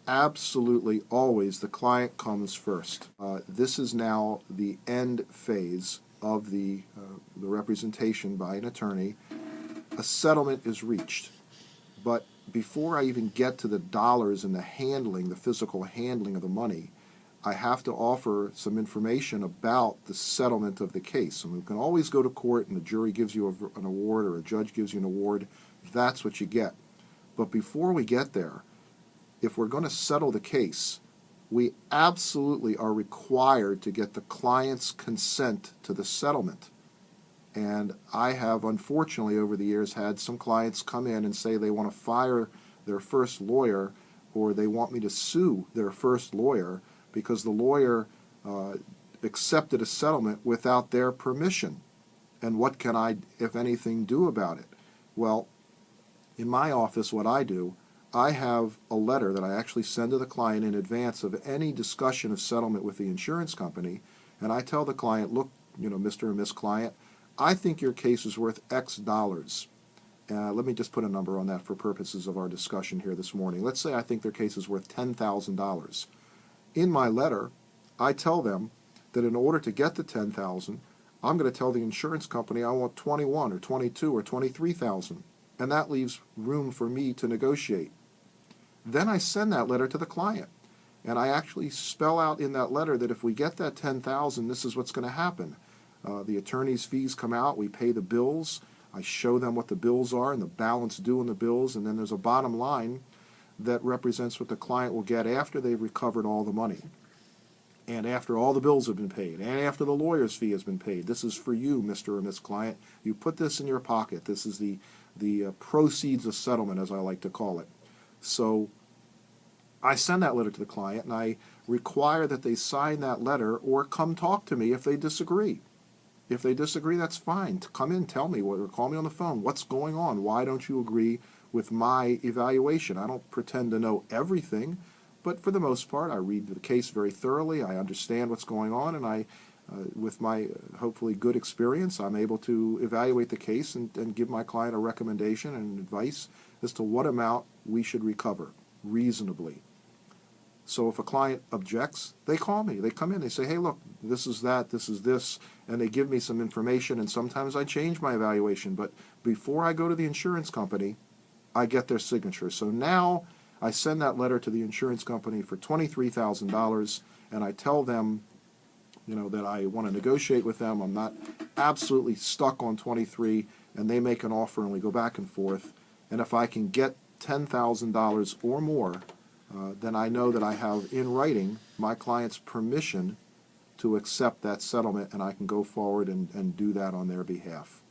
absolutely always the client comes first. This is now the end phase of the representation by an attorney. A settlement is reached, but before I even get to the dollars and the handling, the physical handling of the money, I have to offer some information about the settlement of the case. And we can always go to court and the jury gives you an award or a judge gives you an award. That's what you get. But before we get there, if we're going to settle the case, we absolutely are required to get the client's consent to the settlement. And I have, unfortunately, over the years, had some clients come in and say they want to fire their first lawyer or they want me to sue their first lawyer because the lawyer accepted a settlement without their permission. And what can I, if anything, do about it? Well, in my office, what I do, I have a letter that I actually send to the client in advance of any discussion of settlement with the insurance company, and I tell the client, look, Mr. and Miss Client, I think your case is worth X dollars. Let me just put a number on that for purposes of our discussion here this morning. Let's say I think their case is worth $10,000. In my letter, I tell them that in order to get the $10,000, I'm going to tell the insurance company I want 21 or 22 or 23,000, and that leaves room for me to negotiate. Then I send that letter to the client, and I actually spell out in that letter that if we get that $10,000, this is what's going to happen. The attorney's fees come out, we pay the bills, I show them what the bills are and the balance due in the bills, and then there's a bottom line that represents what the client will get after they've recovered all the money, and after all the bills have been paid, and after the lawyer's fee has been paid. This is for you, Mr. or Miss Client. You put this in your pocket. This is the proceeds of settlement, as I like to call it. So I send that letter to the client, and I require that they sign that letter or come talk to me if they disagree. If they disagree, that's fine. Come in, tell me, or call me on the phone. What's going on? Why don't you agree with my evaluation? I don't pretend to know everything, but for the most part, I read the case very thoroughly. I understand what's going on, and with my hopefully good experience, I'm able to evaluate the case and give my client a recommendation and advice as to what amount we should recover reasonably. So if a client objects, they call me. They come in, they say, hey, look, this is that, this is this, and they give me some information, and sometimes I change my evaluation. But before I go to the insurance company, I get their signature. So now I send that letter to the insurance company for $23,000, and I tell them, that I want to negotiate with them. I'm not absolutely stuck on 23, and they make an offer, and we go back and forth. And if I can get $10,000 or more, then I know that I have in writing my client's permission to accept that settlement, and I can go forward and do that on their behalf.